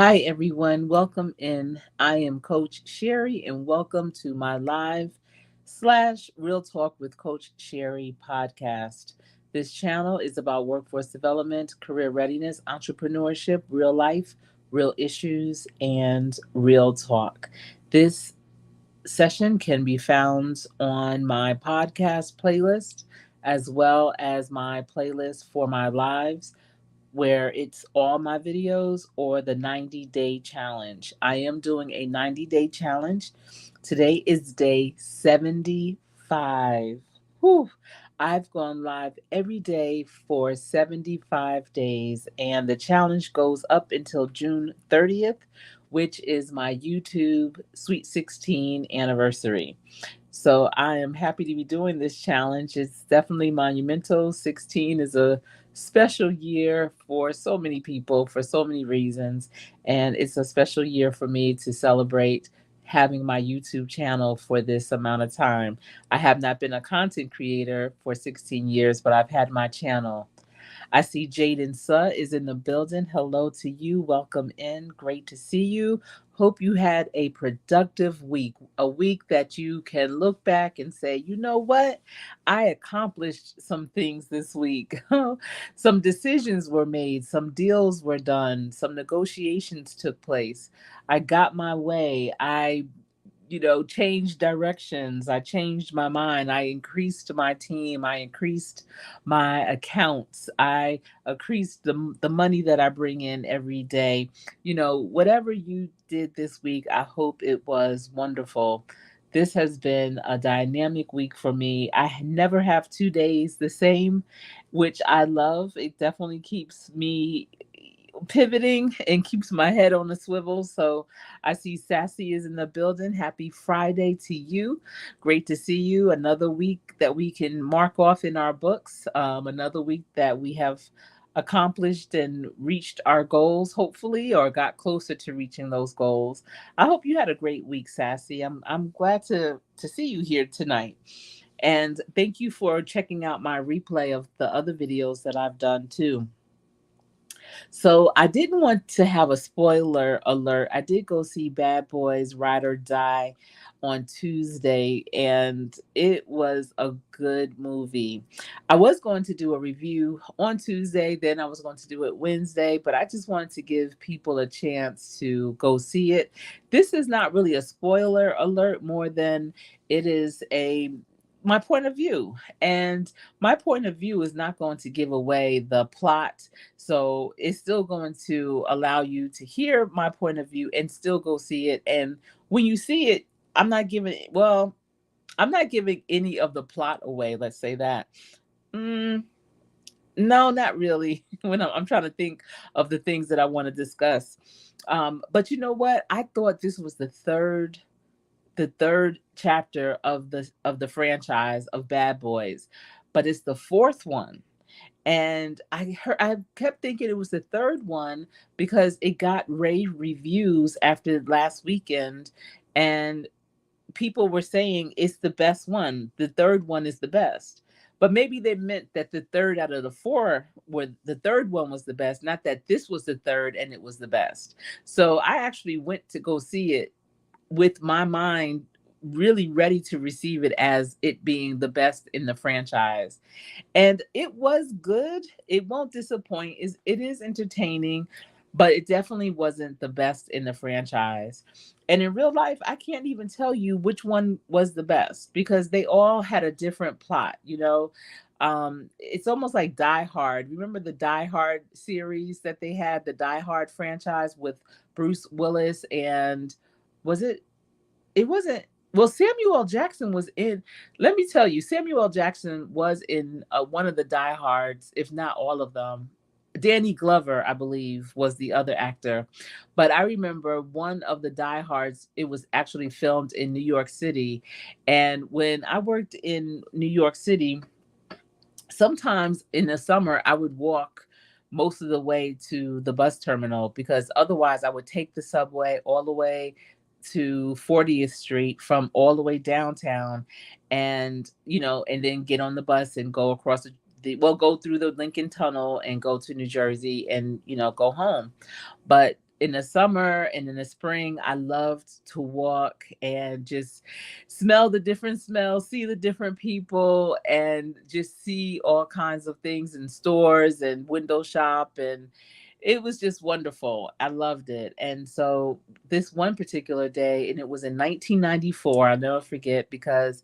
Hi, everyone. Welcome in. I am Coach Sherry, and welcome to my live / Real Talk with Coach Sherry podcast. This channel is about workforce development, career readiness, entrepreneurship, real life, real issues, and real talk. This session can be found on my podcast playlist as well as my playlist for my lives where it's all my videos or the 90-day challenge. I am doing a 90-day challenge. Today is day 75. Whew. I've gone live every day for 75 days, and the challenge goes up until June 30th, which is my YouTube Sweet 16 anniversary. So I am happy to be doing this challenge. It's definitely monumental. 16 is a special year for so many people for so many reasons. And it's a special year for me to celebrate having my YouTube channel for this amount of time. I have not been a content creator for 16 years, but I've had my channel. I see Jaden Suh is in the building. Hello to you. Welcome in. Great to see you. Hope you had a productive week, a week that you can look back and say, you know what? I accomplished some things this week. Some decisions were made, some deals were done, some negotiations took place. I got my way. I changed directions. I changed my mind. I increased my team. I increased my accounts. I increased the money that I bring in every day. Whatever you did this week, I hope it was wonderful. This has been a dynamic week for me. I never have 2 days the same, which I love. It definitely keeps me pivoting and keeps my head on the swivel. So I see Sassy is in the building. Happy Friday to you. Great to see you. Another week that we can mark off in our books. Another week that we have accomplished and reached our goals, hopefully, or got closer to reaching those goals. I hope you had a great week, Sassy. I'm glad to see you here tonight. And thank you for checking out my replay of the other videos that I've done too. So I didn't want to have a spoiler alert. I did go see Bad Boys Ride or Die on Tuesday, and it was a good movie. I was going to do a review on Tuesday, then I was going to do it Wednesday, but I just wanted to give people a chance to go see it. This is not really a spoiler alert more than it is a my point of view. And my point of view is not going to give away the plot, so it's still going to allow you to hear my point of view and still go see it. And when you see it, I'm not giving any of the plot away. Let's say that. Mm, no, not really. When I'm trying to think of the things that I want to discuss. But you know what? I thought this was the third chapter of the franchise of Bad Boys, but it's the fourth one. And I kept thinking it was the third one because it got rave reviews after last weekend, and people were saying it's the best one. The third one is the best. But maybe they meant that the third out of the four were the third one was the best, not that this was the third and it was the best. So I actually went to go see it with my mind really ready to receive it as it being the best in the franchise. And it was good. It won't disappoint. It is entertaining, but it definitely wasn't the best in the franchise. And in real life, I can't even tell you which one was the best because they all had a different plot. It's almost like Die Hard. Remember the Die Hard series that they had, the Die Hard franchise with Bruce Willis and was it it wasn't. Well, Samuel L. Jackson was in. Let me tell you, Samuel L. Jackson was in one of the Die Hards, if not all of them. Danny Glover, I believe, was the other actor. But I remember one of the Die Hards, it was actually filmed in New York City. And when I worked in New York City, sometimes in the summer, I would walk most of the way to the bus terminal because otherwise I would take the subway all the way to 40th Street from all the way downtown and then get on the bus and go across go through the Lincoln Tunnel and go to New Jersey and go home. But in the summer and in the spring, I loved to walk and just smell the different smells, see the different people, and just see all kinds of things in stores and window shop. And it was just wonderful. I loved it. And so this one particular day, and it was in 1994, I'll never forget, because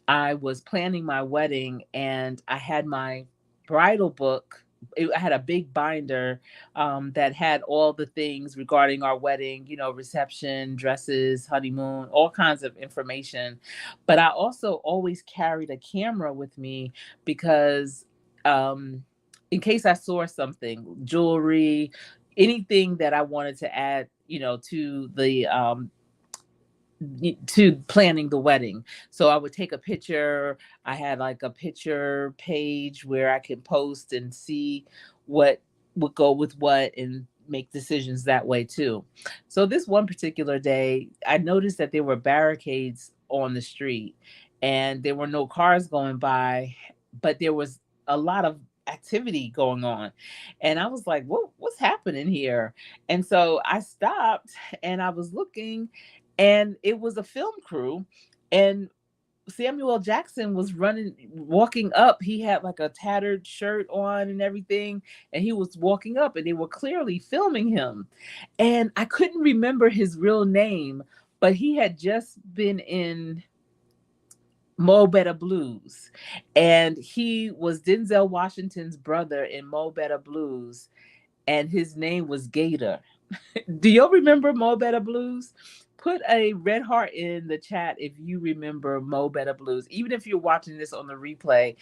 I was planning my wedding and I had my bridal book. I had a big binder that had all the things regarding our wedding, you know, reception, dresses, honeymoon, all kinds of information. But I also always carried a camera with me because, in case I saw something, jewelry, anything that I wanted to add, you know, to planning the wedding. So I would take a picture. I had like a picture page where I could post and see what would go with what and make decisions that way too. So this one particular day, I noticed that there were barricades on the street and there were no cars going by, but there was a lot of activity going on. And I was like, what's happening here? And so I stopped and I was looking, and it was a film crew, and Samuel Jackson was walking up. He had like a tattered shirt on and everything, and he was walking up, and they were clearly filming him. And I couldn't remember his real name, but he had just been in Mo Better Blues, and he was Denzel Washington's brother in Mo Better Blues, and his name was Gator. Do you remember Mo Better Blues? Put a red heart in the chat if you remember Mo Better Blues. Even if you're watching this on the replay,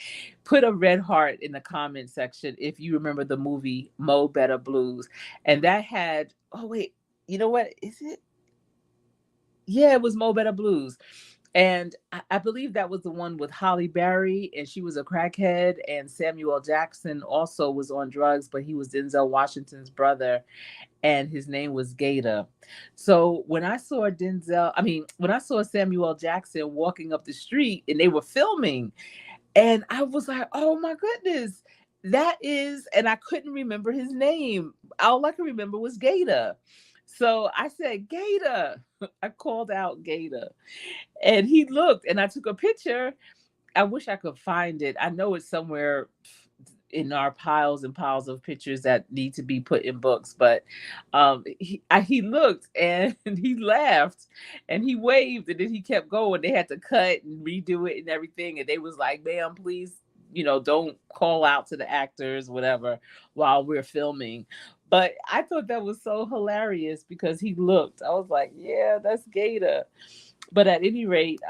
put a red heart in the comment section if you remember the movie Mo Better Blues. And that had, oh wait, you know what? Is it? Yeah, it was Mo Better Blues. And I believe that was the one with Holly Berry, and she was a crackhead. And Samuel Jackson also was on drugs, but he was Denzel Washington's brother, and his name was Gator. So when I saw Samuel Jackson walking up the street and they were filming, and I was like, oh my goodness, that is, and I couldn't remember his name. All I could remember was Gator. So I said, Gator. I called out Gator, and he looked, and I took a picture. I wish I could find it. I know it's somewhere in our piles and piles of pictures that need to be put in books. But he looked and he laughed and he waved, and then he kept going. They had to cut and redo it and everything. And they was like, ma'am, please, you know, don't call out to the actors, whatever, while we're filming. But I thought that was so hilarious because he looked. I was like, yeah, that's Gator. But at any rate,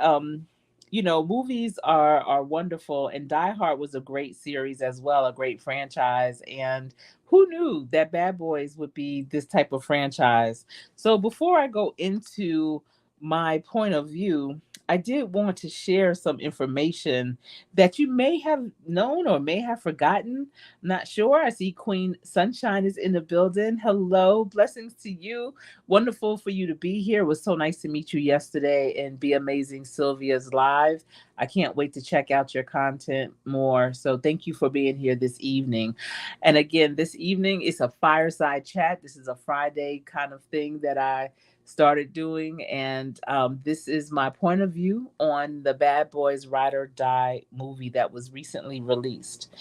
you know, movies are wonderful, and Die Hard was a great series as well, a great franchise. And who knew that Bad Boys would be this type of franchise? So before I go into my point of view, I did want to share some information that you may have known or may have forgotten. Not sure. I see Queen Sunshine is in the building. Hello, blessings to you. Wonderful for you to be here. It was so nice to meet you yesterday and Be Amazing Sylvia's live. I can't wait to check out your content more. So thank you for being here this evening. And again, this evening is a fireside chat. This is a Friday kind of thing that I started doing. And this is my point of view on the Bad Boys Ride or Die movie that was recently released.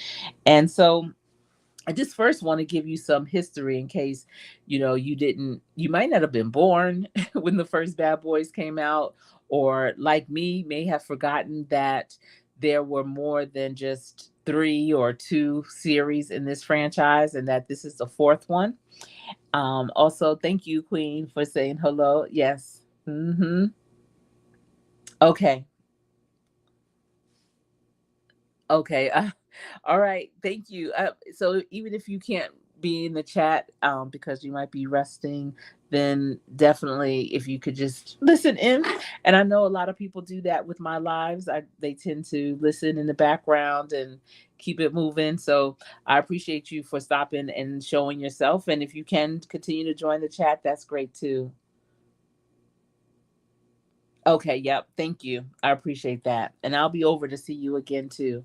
And so I just first want to give you some history in case, you know, you might not have been born when the first Bad Boys came out, or like me, may have forgotten that there were more than just three or two series in this franchise and that this is the fourth one. Also, thank you, Queen, for saying hello. Yes. Okay. Okay. All right. Thank you. So even if you can't be in the chat because you might be resting, then definitely if you could just listen in. And I know a lot of people do that with my lives. They tend to listen in the background and keep it moving. So I appreciate you for stopping and showing yourself. And if you can continue to join the chat, that's great too. Okay. Yep. Thank you. I appreciate that. And I'll be over to see you again too.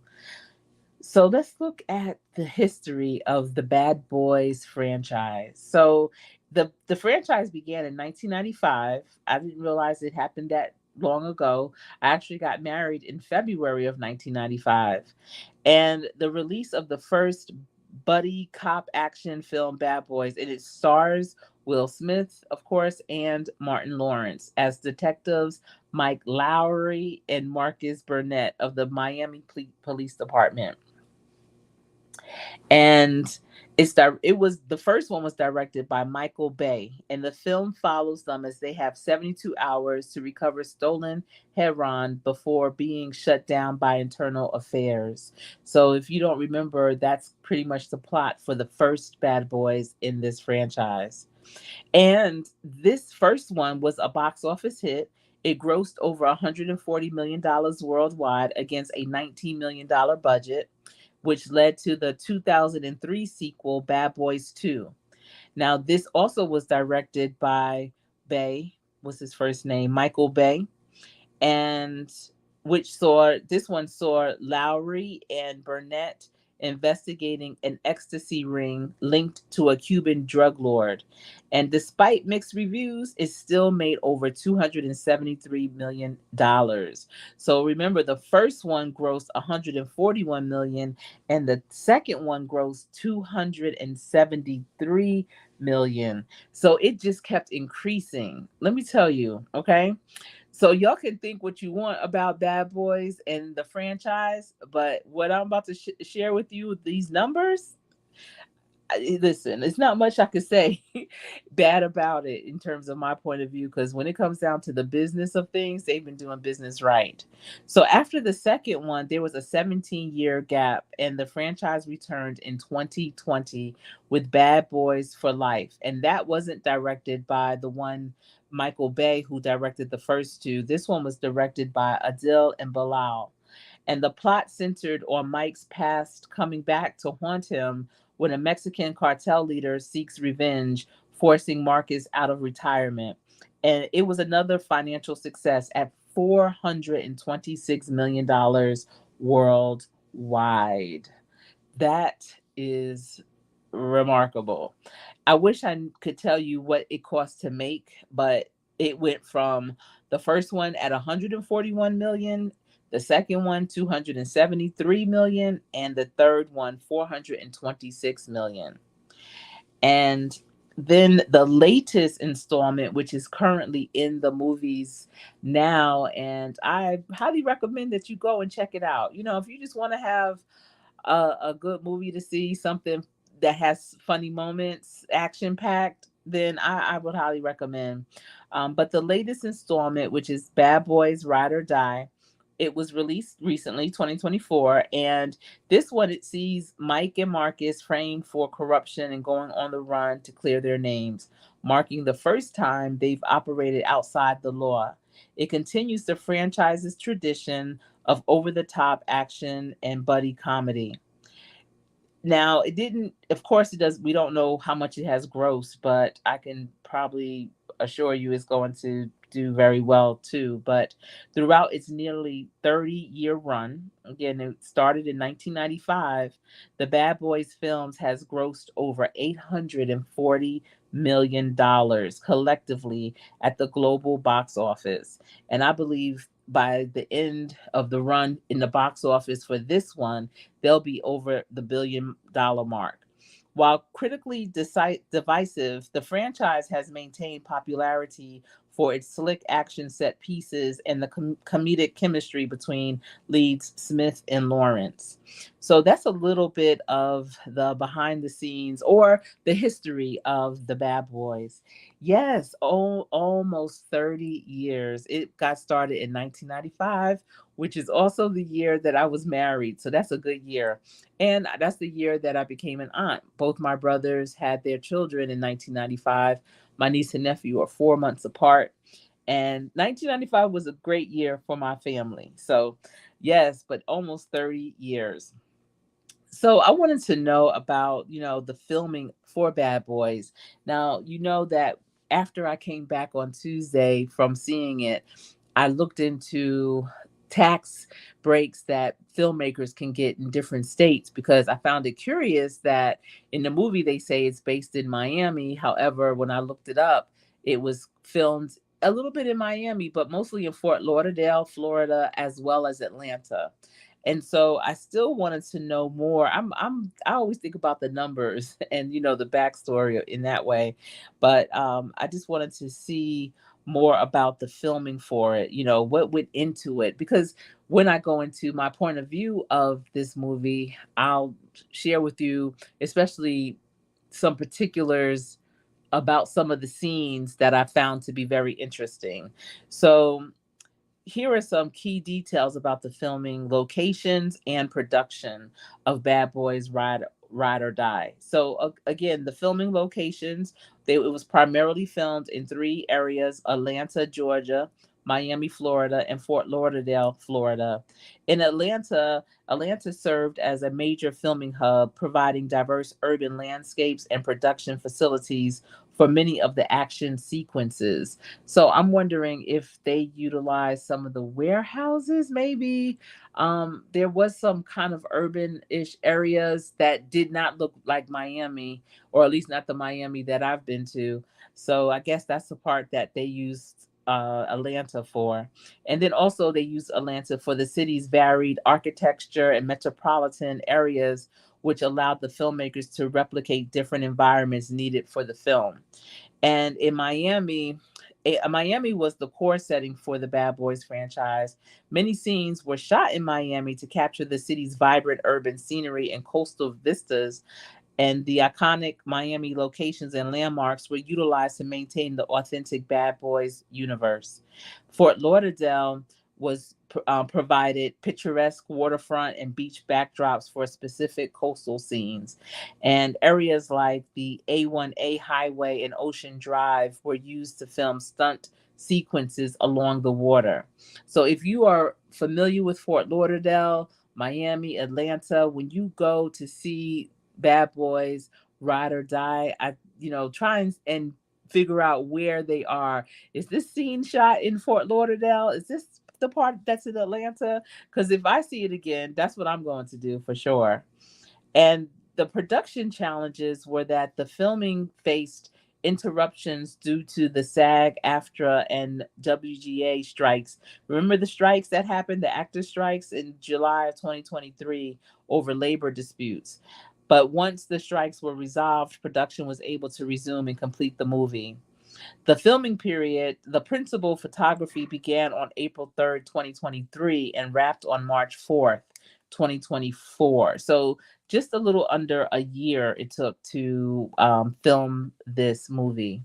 So let's look at the history of the Bad Boys franchise. So the franchise began in 1995. I didn't realize it happened that long ago. I actually got married in February of 1995. And the release of the first buddy cop action film Bad Boys, and it stars Will Smith, of course, and Martin Lawrence as detectives Mike Lowry and Marcus Burnett of the Miami Police Department. And it was the first one was directed by Michael Bay, and the film follows them as they have 72 hours to recover stolen heroin before being shut down by internal affairs. So if you don't remember, that's pretty much the plot for the first Bad Boys in this franchise. And this first one was a box office hit. It grossed over $140 million worldwide against a $19 million budget, which led to the 2003 sequel, Bad Boys 2. Now, this also was directed by Bay, was his first name, Michael Bay, and which saw this one saw Lowry and Burnett investigating an ecstasy ring linked to a Cuban drug lord. And despite mixed reviews, it still made over $273 million. So remember, the first one grossed $141 million, and the second one grossed $273 million. So it just kept increasing. Let me tell you, okay? So y'all can think what you want about Bad Boys and the franchise, but what I'm about to share with you, these numbers, listen, it's not much I could say bad about it in terms of my point of view, because when it comes down to the business of things, they've been doing business right. So after the second one, there was a 17-year gap, and the franchise returned in 2020 with Bad Boys for Life. And that wasn't directed by the one Michael Bay, who directed the first two. This one was directed by Adil and Bilal, and the plot centered on Mike's past coming back to haunt him when a Mexican cartel leader seeks revenge, forcing Marcus out of retirement. And it was another financial success at $426 million worldwide. That is remarkable. I wish I could tell you what it cost to make, but it went from the first one at 141 million, the second one 273 million, and the third one 426 million. And then the latest installment, which is currently in the movies now, and I highly recommend that you go and check it out. You know, if you just want to have a good movie to see, something that has funny moments, action packed, then I would highly recommend. But the latest installment, which is Bad Boys Ride or Die, it was released recently, 2024. And this one, it sees Mike and Marcus framed for corruption and going on the run to clear their names, marking the first time they've operated outside the law. It continues the franchise's tradition of over the top action and buddy comedy. Now, it didn't, of course, it does. We don't know how much it has grossed, but I can probably assure you it's going to do very well too. But throughout its nearly 30-year run, again, it started in 1995, the Bad Boys films has grossed over $840 million collectively at the global box office. And I believe by the end of the run in the box office for this one, they'll be over the $1 billion mark. While critically divisive, the franchise has maintained popularity for its slick action set pieces and the comedic chemistry between leads Smith and Lawrence. So that's a little bit of the behind the scenes or the history of the Bad Boys. Yes, almost 30 years. It got started in 1995, which is also the year that I was married. So that's a good year. And that's the year that I became an aunt. Both my brothers had their children in 1995. My niece and nephew are 4 months apart. And 1995 was a great year for my family. So, yes, but almost 30 years. So I wanted to know about, the filming for Bad Boys. Now, you know that after I came back on Tuesday from seeing it, I looked into tax breaks that filmmakers can get in different states, because I found it curious that in the movie they say it's based in Miami. However, when I looked it up, it was filmed a little bit in Miami, but mostly in Fort Lauderdale, Florida, as well as Atlanta. And so I still wanted to know more. I always think about the numbers and the backstory in that way, but I just wanted to see more about the filming for it. What went into it, because when I go into my point of view of this movie, I'll share with you, especially some particulars about some of the scenes that I found to be very interesting. So here are some key details about the filming locations and production of Bad Boys Ride or Die. So again, the filming locations, it was primarily filmed in three areas: Atlanta, Georgia, Miami, Florida, and Fort Lauderdale, Florida. In Atlanta served as a major filming hub, providing diverse urban landscapes and production facilities for many of the action sequences. So I'm wondering if they utilize some of the warehouses, maybe. There was some kind of urban-ish areas that did not look like Miami, or at least not the Miami that I've been to. So I guess that's the part that they used Atlanta for. And then also they used Atlanta for the city's varied architecture and metropolitan areas, which allowed the filmmakers to replicate different environments needed for the film. And in Miami, Miami was the core setting for the Bad Boys franchise. Many scenes were shot in Miami to capture the city's vibrant urban scenery and coastal vistas, and the iconic Miami locations and landmarks were utilized to maintain the authentic Bad Boys universe. Fort Lauderdale was provided picturesque waterfront and beach backdrops for specific coastal scenes, and areas like the A1A Highway and Ocean Drive were used to film stunt sequences along the water. So if you are familiar with Fort Lauderdale, Miami, Atlanta, when you go to see Bad Boys Ride or Die, I try and figure out where they are. Is this scene shot in Fort Lauderdale? Is this the part that's in Atlanta? Because if I see it again, that's what I'm going to do for sure. And the production challenges were that the filming faced interruptions due to the SAG, AFTRA, and WGA strikes. Remember the strikes that happened, the actor strikes in July of 2023 over labor disputes. But once the strikes were resolved, production was able to resume and complete the movie. The filming period, the principal photography began on April 3rd, 2023, and wrapped on March 4th, 2024. So just a little under a year it took to film this movie.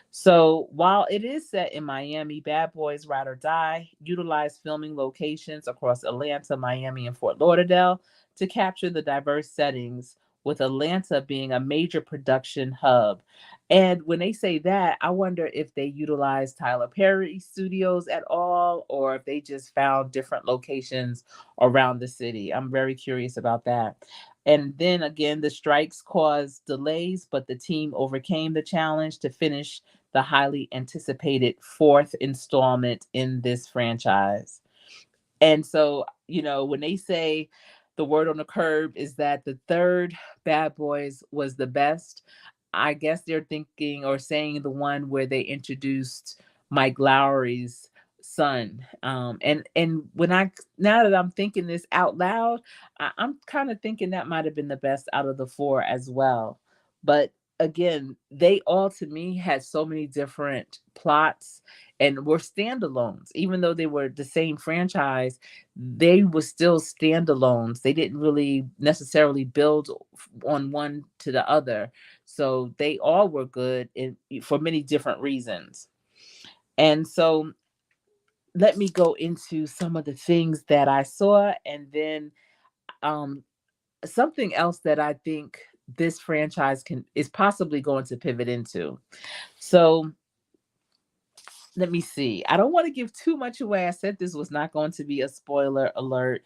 So while it is set in Miami, Bad Boys Ride or Die utilized filming locations across Atlanta, Miami, and Fort Lauderdale to capture the diverse settings, with Atlanta being a major production hub. And when they say that, I wonder if they utilized Tyler Perry studios at all, or if they just found different locations around the city. I'm very curious about that. And then again, the strikes caused delays, but the team overcame the challenge to finish the highly anticipated fourth installment in this franchise. And so, when they say the word on the curb is that the third Bad Boys was the best, I guess they're thinking or saying the one where they introduced Mike Lowry's son. And when I now that I'm thinking this out loud, I'm kind of thinking that might have been the best out of the four as well. But again, they all to me had so many different plots and were standalones. Even though they were the same franchise, they were still standalones. They didn't really necessarily build on one to the other. So they all were good for many different reasons. And so let me go into some of the things that I saw, and then um, something else that I think this franchise is possibly going to pivot into. So let me see. I don't want to give too much away. I said this was not going to be a spoiler alert,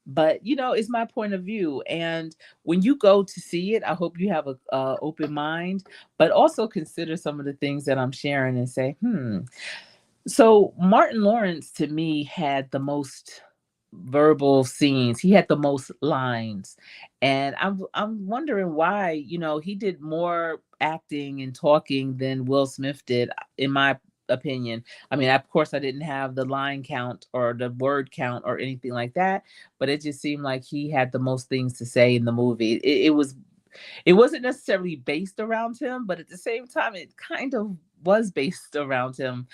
but it's my point of view. And when you go to see it, I hope you have a open mind, but also consider some of the things that I'm sharing and say, So Martin Lawrence to me had the most verbal scenes. He had the most lines. And I'm wondering why, he did more acting and talking than Will Smith did, in my opinion. I mean, of course I didn't have the line count or the word count or anything like that, but it just seemed like he had the most things to say in the movie. It wasn't necessarily based around him, but at the same time it kind of was based around him.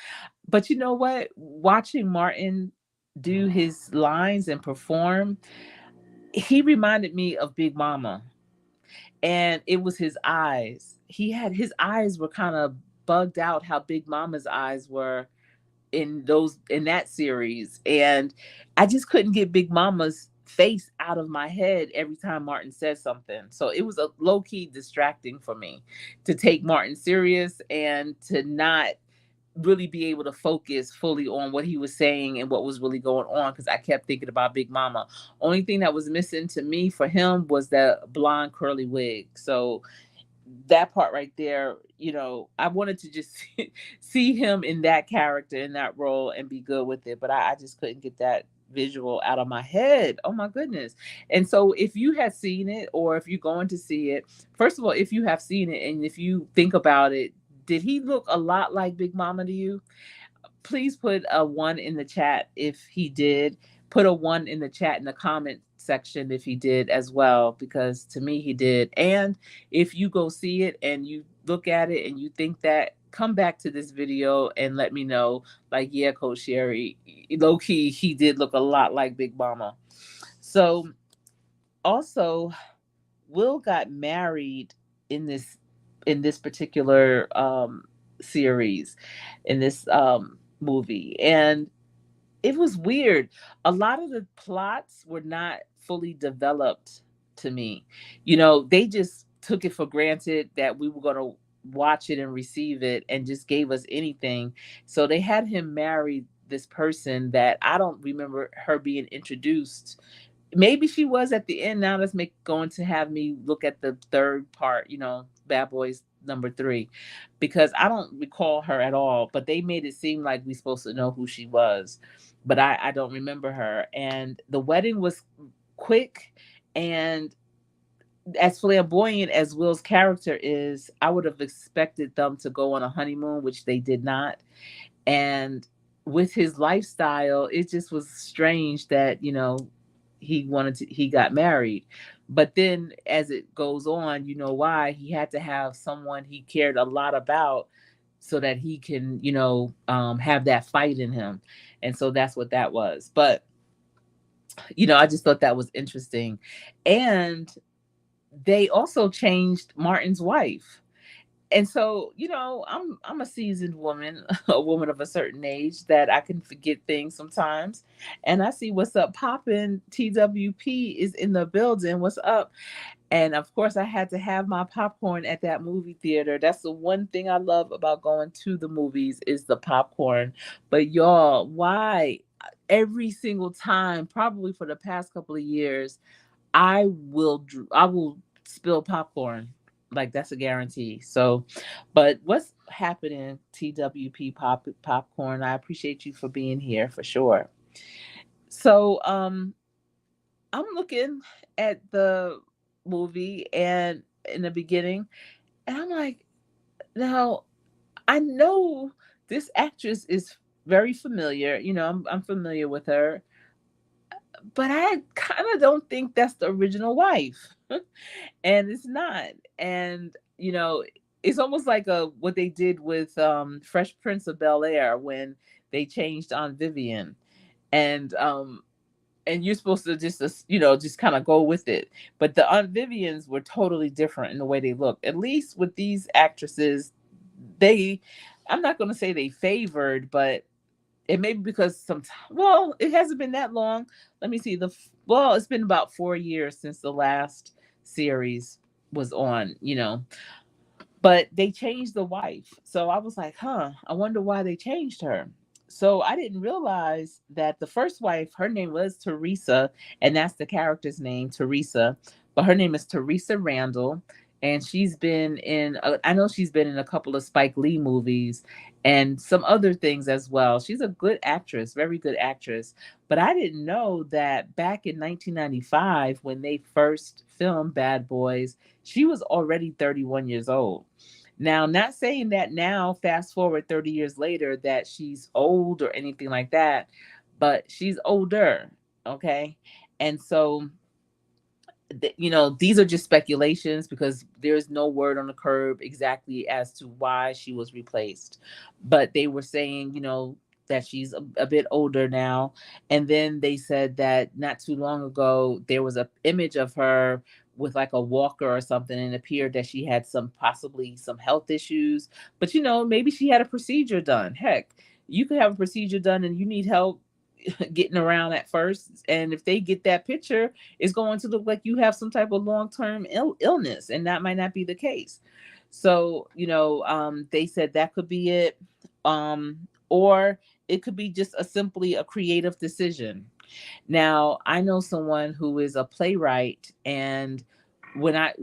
But you know what? Watching Martin do his lines and perform, he reminded me of Big Mama. And it was his eyes. His eyes were kind of bugged out how Big Mama's eyes were in that series. And I just couldn't get Big Mama's face out of my head every time Martin said something. So it was a low key distracting for me to take Martin serious and to not really be able to focus fully on what he was saying and what was really going on, because I kept thinking about Big Mama. Only thing that was missing to me for him was that blonde curly wig. So that part right there, I wanted to just see him in that character, in that role, and be good with it. But I just couldn't get that visual out of my head. Oh my goodness. And so if you had seen it, or if you're going to see it, first of all, if you have seen it and if you think about it, did he look a lot like Big Mama to you? Please put a one in the chat if he did. Put a one in the chat in the comment section if he did as well, because to me he did. And if you go see it and you look at it and you think that, come back to this video and let me know, like, yeah, Coach Sherry, low key, he did look a lot like Big Mama. So also, Will got married in this particular series, in this movie, and it was weird. A lot of the plots were not fully developed to me. They just took it for granted that we were going to watch it and receive it and just gave us anything. So they had him marry this person that I don't remember her being introduced. Maybe she was at the end. Now let's make going to have me look at the third part, Bad Boys number 3, because I don't recall her at all, but they made it seem like we supposed to know who she was, but I don't remember her. And the wedding was quick, and as flamboyant as Will's character is, I would have expected them to go on a honeymoon, which they did not. And with his lifestyle, it just was strange that, he got married. But then as it goes on, you know why he had to have someone he cared a lot about, so that he can, have that fight in him. And so that's what that was. But, I just thought that was interesting. And they also changed Martin's wife. And so, I'm a seasoned woman, a woman of a certain age, that I can forget things sometimes. And I see what's up popping. TWP is in the building. What's up? And of course, I had to have my popcorn at that movie theater. That's the one thing I love about going to the movies, is the popcorn. But y'all, why every single time, probably for the past couple of years, I will spill popcorn. Like, that's a guarantee. So, but what's happening, TWP popcorn? I appreciate you for being here for sure. So, I'm looking at the movie, and in the beginning, and I'm like, now I know this actress is very familiar. I'm familiar with her, but I kind of don't think that's the original wife. And it's not. And it's almost like what they did with Fresh Prince of Bel Air, when they changed on Vivian. And you're supposed to just kind of go with it. But the Aunt Vivians were totally different in the way they look. At least with these actresses, they, I'm not going to say they favored, but it may be because well, it hasn't been that long. Let me see. Well, it's been about 4 years since the last series was on, but they changed the wife. So I was like, huh, I wonder why they changed her. So I didn't realize that the first wife, her name was Teresa, and that's the character's name, Teresa. But her name is Teresa Randall. and she's been in I know she's been in a couple of Spike Lee movies and some other things as well. She's a good actress, very good actress. But I didn't know that back in 1995 when they first filmed Bad Boys, she was already 31 years old. Now, not saying that now, fast forward 30 years later, that she's old or anything like that, but she's older, okay? And so these are just speculations because there's no word on the curb exactly as to why she was replaced. But they were saying, that she's a bit older now. And then they said that not too long ago, there was a image of her with like a walker or something, and it appeared that she had possibly some health issues. But, maybe she had a procedure done. Heck, you could have a procedure done and you need help getting around at first. And if they get that picture, it's going to look like you have some type of long-term illness, and that might not be the case. So, they said that could be it. Or it could be just simply a creative decision. Now, I know someone who is a playwright, and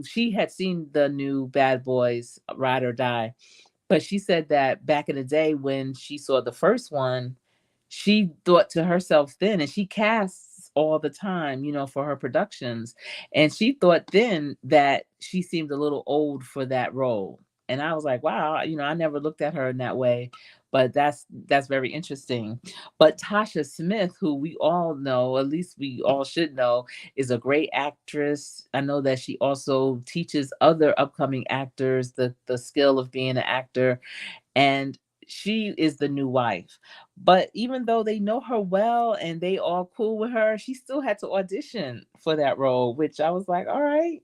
she had seen the new Bad Boys Ride or Die, but she said that back in the day when she saw the first one, she thought to herself then, and she casts all the time, for her productions. And she thought then that she seemed a little old for that role. And I was like, wow, I never looked at her in that way. But that's very interesting. But Tasha Smith, who we all know, at least we all should know, is a great actress. I know that she also teaches other upcoming actors the skill of being an actor, and she is the new wife. But even though they know her well and they all cool with her, she still had to audition for that role, which I was like, all right,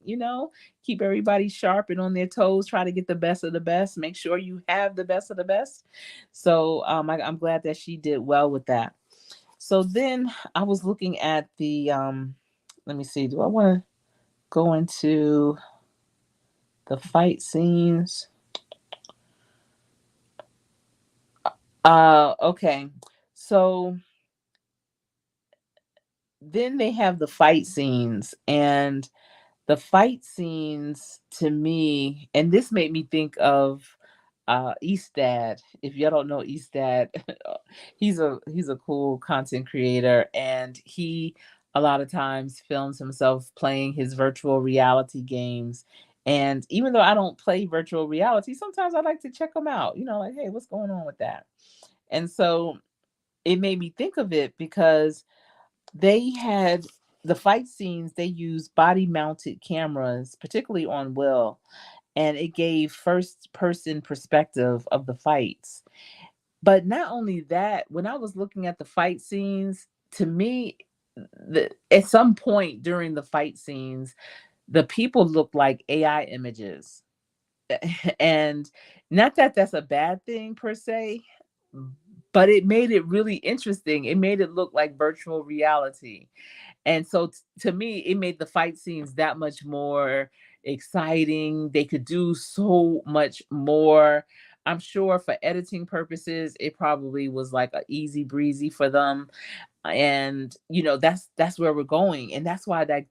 keep everybody sharp and on their toes, try to get the best of the best, make sure you have the best of the best. So I'm glad that she did well with that. So then I was looking at the let me see, do I want to go into the fight scenes? Okay. So then they have the fight scenes, and the fight scenes to me, and this made me think of Eastad. If y'all don't know Eastad, he's a cool content creator, and he a lot of times films himself playing his virtual reality games. And even though I don't play virtual reality, sometimes I like to check them out, like, hey, what's going on with that? And so it made me think of it because they had the fight scenes, they used body mounted cameras, particularly on Will, and it gave first person perspective of the fights. But not only that, when I was looking at the fight scenes, to me, at some point during the fight scenes, the people looked like AI images. And not that that's a bad thing per se, but it made it really interesting. It made it look like virtual reality. And so to me, it made the fight scenes that much more exciting. They could do so much more. I'm sure for editing purposes, it probably was like a easy breezy for them. And that's where we're going. And that's why that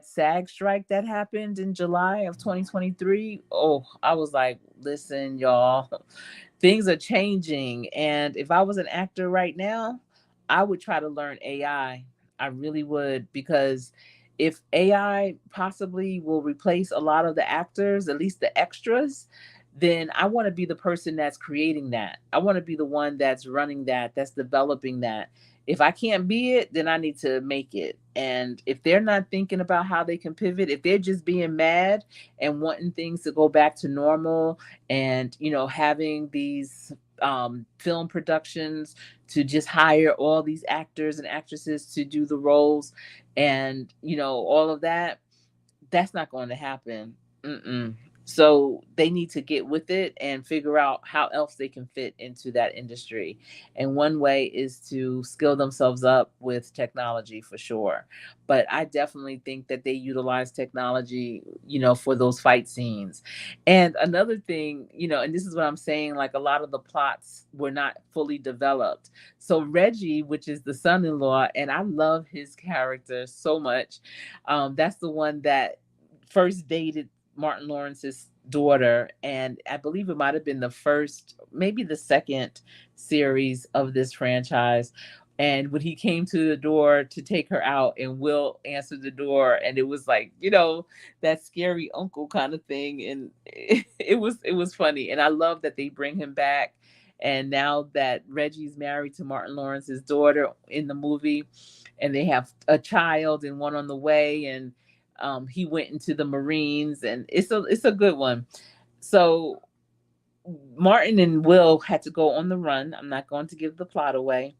SAG strike that happened in July of 2023. Oh, I was like, listen, y'all, things are changing. And if I was an actor right now, I would try to learn AI. I really would, because if AI possibly will replace a lot of the actors, at least the extras, then I want to be the person that's creating that. I want to be the one that's running that, that's developing that. If I can't be it, then I need to make it. And if they're not thinking about how they can pivot, if they're just being mad and wanting things to go back to normal, and having these film productions to just hire all these actors and actresses to do the roles, and all of that, that's not going to happen. Mm-mm. So they need to get with it and figure out how else they can fit into that industry. And one way is to skill themselves up with technology for sure. But I definitely think that they utilize technology, for those fight scenes. And another thing, and this is what I'm saying, like a lot of the plots were not fully developed. So Reggie, which is the son-in-law, and I love his character so much. That's the one that first dated Martin Lawrence's daughter, and I believe it might have been the first, maybe the second series of this franchise. And when he came to the door to take her out, and Will answered the door, and it was like, that scary uncle kind of thing, and it was funny, and I love that they bring him back. And now that Reggie's married to Martin Lawrence's daughter in the movie, and they have a child and one on the way, and he went into the Marines, and it's a good one. So Martin and Will had to go on the run. I'm not going to give the plot away,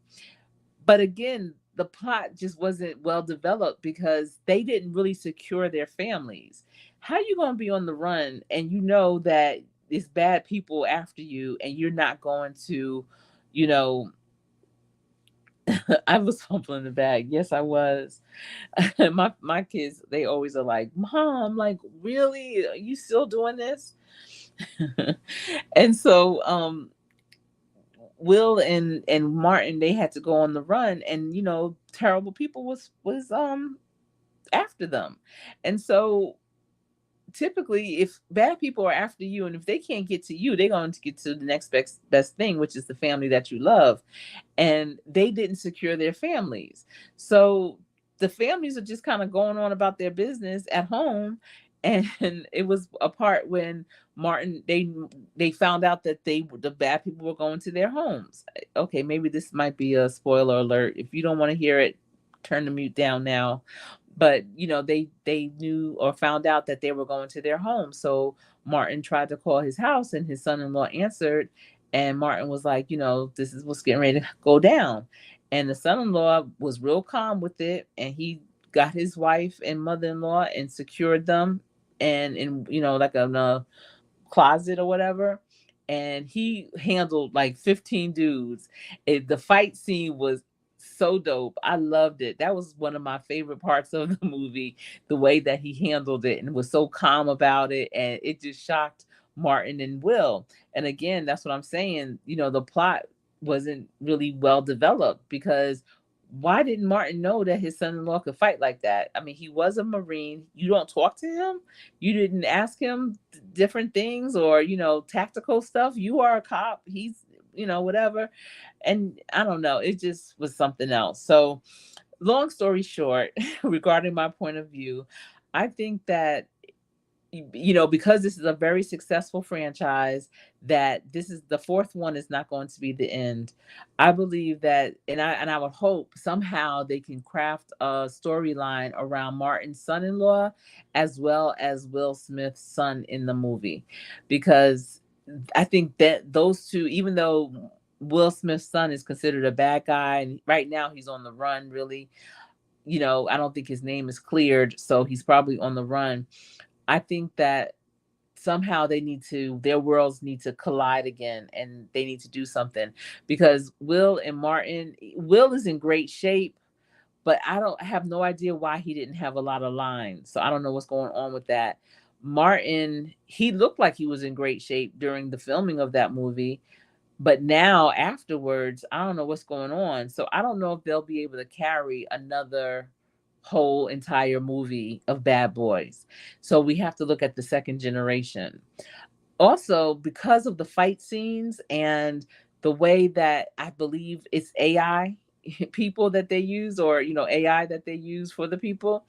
but again, the plot just wasn't well developed because they didn't really secure their families. How you going to be on the run and you know that it's bad people after you, and you're not going to, you know, I was fumbling the bag. Yes, I was. My kids, they always are like, "Mom, like, really? Are you still doing this?" And so Will and Martin, they had to go on the run, and terrible people was after them. And so typically, if bad people are after you, and if they can't get to you, they're going to get to the next best thing, which is the family that you love. And they didn't secure their families. So the families are just kind of going on about their business at home. And it was a part when Martin, they found out that the bad people were going to their homes. Okay, maybe this might be a spoiler alert. If you don't want to hear it, turn the mute down now. But they knew or found out that they were going to their home. So Martin tried to call his house, and his son-in-law answered, and Martin was like, this is what's getting ready to go down. And the son-in-law was real calm with it, and he got his wife and mother-in-law and secured them, and in like a closet or whatever. And he handled like 15 dudes. The fight scene was so dope. I loved it. That was one of my favorite parts of the movie, the way that he handled it and was so calm about it. And it just shocked Martin and Will. And again, that's what I'm saying. The plot wasn't really well developed because why didn't Martin know that his son-in-law could fight like that? I mean, he was a Marine. You don't talk to him. You didn't ask him different things or, tactical stuff. You are a cop. He's, whatever. And I don't know. It just was something else. So, long story short, regarding my point of view, I think that because this is a very successful franchise, that this is the fourth one is not going to be the end. I believe that, and I would hope somehow they can craft a storyline around Martin's son-in-law as well as Will Smith's son in the movie, because I think that those two, even though Will Smith's son is considered a bad guy, and right now he's on the run, really, I don't think his name is cleared, so he's probably on the run. I think that somehow their worlds need to collide again, and they need to do something, because Will is in great shape, but I have no idea why he didn't have a lot of lines. So I don't know what's going on with that. Martin, he looked like he was in great shape during the filming of that movie, but now afterwards, I don't know what's going on. So I don't know if they'll be able to carry another whole entire movie of Bad Boys. So we have to look at the second generation. Also, because of the fight scenes and the way that I believe it's AI people that they use, or AI that they use for the people,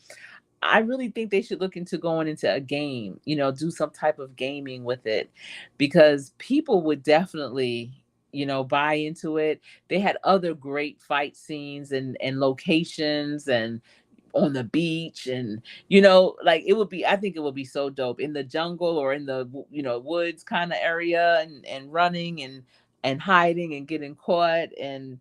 I really think they should look into going into a game, do some type of gaming with it, because people would definitely, buy into it. They had other great fight scenes and locations, and on the beach, and like, I think it would be so dope in the jungle or in the woods kind of area, and running and hiding and getting caught and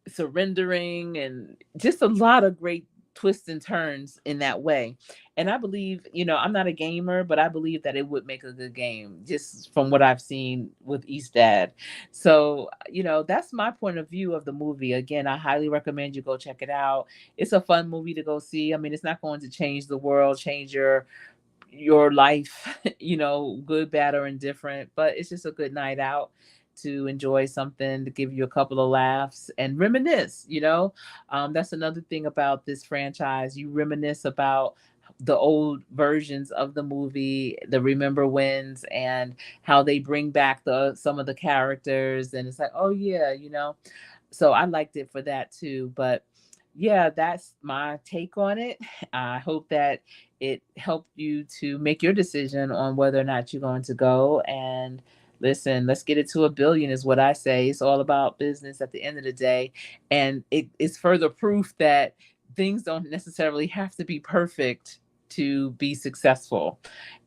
surrendering, and just a lot of great twists and turns in that way. And I believe, I'm not a gamer, but I believe that it would make a good game just from what I've seen with Eastad. So, that's my point of view of the movie. Again, I highly recommend you go check it out. It's a fun movie to go see. I mean, it's not going to change the world, change your life, good, bad, or indifferent, but it's just a good night out to enjoy something, to give you a couple of laughs and reminisce. That's another thing about this franchise. You reminisce about the old versions of the movie, the remember wins, and how they bring back the some of the characters, and it's like, oh yeah, so I liked it for that too. But yeah, that's my take on it. I hope that it helped you to make your decision on whether or not you're going to go. And listen, let's get it to 1 billion, is what I say. It's all about business at the end of the day. And it is further proof that things don't necessarily have to be perfect to be successful.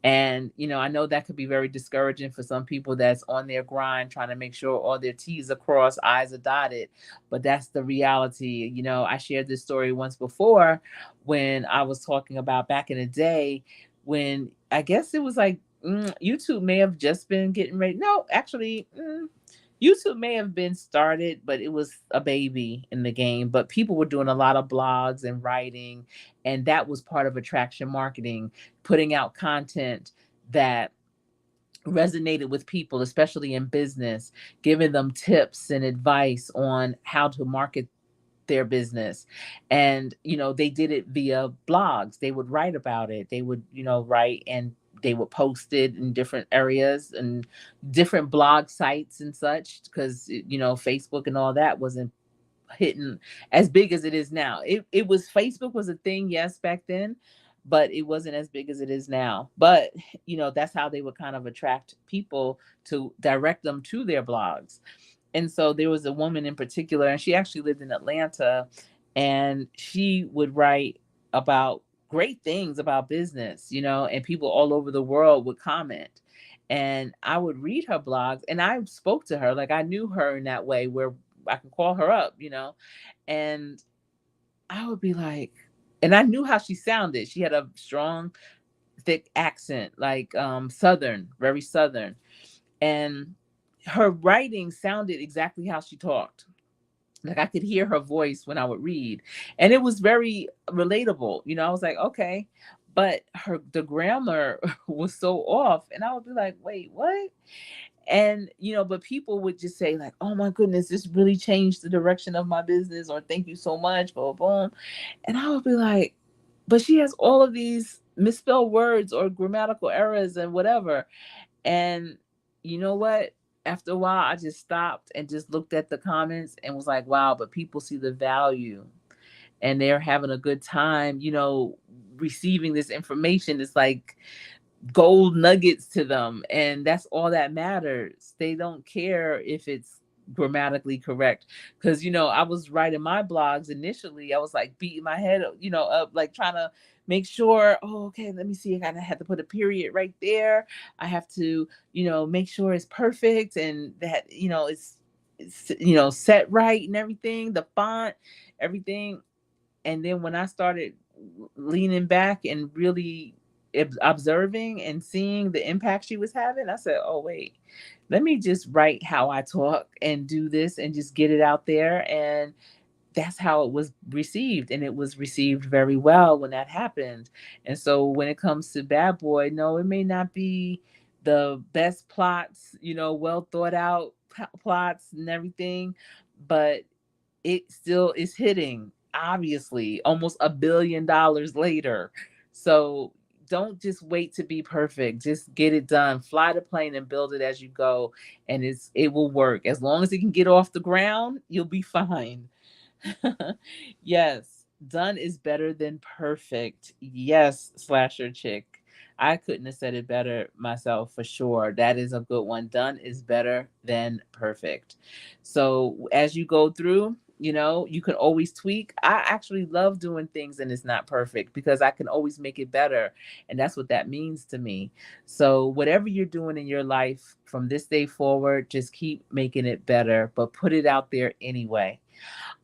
And, I know that could be very discouraging for some people that's on their grind trying to make sure all their T's are crossed, I's are dotted. But that's the reality. I shared this story once before when I was talking about back in the day when I guess it was like YouTube may have just been getting ready. No, actually, YouTube may have been started, but it was a baby in the game. But people were doing a lot of blogs and writing, and that was part of attraction marketing, putting out content that resonated with people, especially in business, giving them tips and advice on how to market their business. And they did it via blogs. They would write about it. They would write, and they would post it in different areas and different blog sites and such, because Facebook and all that wasn't hitting as big as it is now. It was, Facebook was a thing, yes, back then, but it wasn't as big as it is now. But that's how they would kind of attract people to direct them to their blogs. And so there was a woman in particular, and she actually lived in Atlanta, and she would write about great things about business, and people all over the world would comment. And I would read her blogs, and I spoke to her like I knew her in that way where I can call her up, and I would be like, and I knew how she sounded. She had a strong, thick accent, like Southern, very Southern. And her writing sounded exactly how she talked. Like I could hear her voice when I would read. And it was very relatable. I was like, okay. But the grammar was so off. And I would be like, wait, what? And but people would just say like, oh my goodness, this really changed the direction of my business, or thank you so much, boom boom. And I would be like, but she has all of these misspelled words or grammatical errors and whatever. And you know what, after a while I just stopped and just looked at the comments and was like, wow, but people see the value, and they're having a good time, receiving this information. It's like gold nuggets to them, and that's all that matters. They don't care if it's grammatically correct, because I was writing my blogs initially, I was like beating my head up, like trying to make sure, oh okay, let me see, I gotta have to put a period right there, I have to make sure it's perfect, and that it's set right, and everything, the font, everything. And then when I started leaning back and really observing and seeing the impact she was having, I said, oh, wait, let me just write how I talk and do this and just get it out there. And that's how it was received. And it was received very well when that happened. And so when it comes to Bad Boy, no, it may not be the best plots, well thought out plots and everything, but it still is hitting, obviously, almost $1 billion later. So don't just wait to be perfect. Just get it done. Fly the plane and build it as you go. And it will work. As long as it can get off the ground, you'll be fine. Yes, done is better than perfect. Yes, slasher chick. I couldn't have said it better myself for sure. That is a good one. Done is better than perfect. So as you go through, you can always tweak. I actually love doing things and it's not perfect because I can always make it better. And that's what that means to me. So whatever you're doing in your life from this day forward, just keep making it better, but put it out there anyway.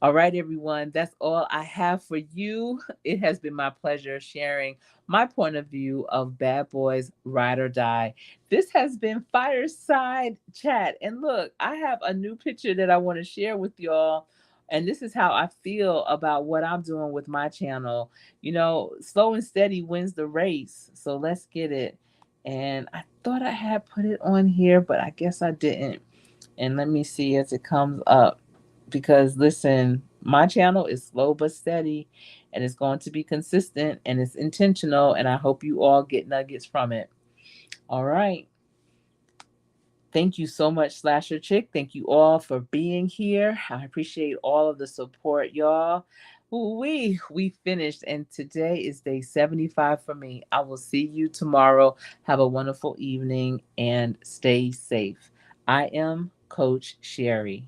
All right, everyone, that's all I have for you. It has been my pleasure sharing my point of view of Bad Boys Ride or Die. This has been Fireside Chat. And look, I have a new picture that I want to share with y'all. And this is how I feel about what I'm doing with my channel. Slow and steady wins the race. So let's get it. And I thought I had put it on here, but I guess I didn't. And let me see as it comes up, because listen, my channel is slow but steady, and it's going to be consistent, and it's intentional, and I hope you all get nuggets from it. All right. Thank you so much, Slasher Chick. Thank you all for being here. I appreciate all of the support, y'all. We finished, and today is day 75 for me. I will see you tomorrow. Have a wonderful evening and stay safe. I am Coach Sherry.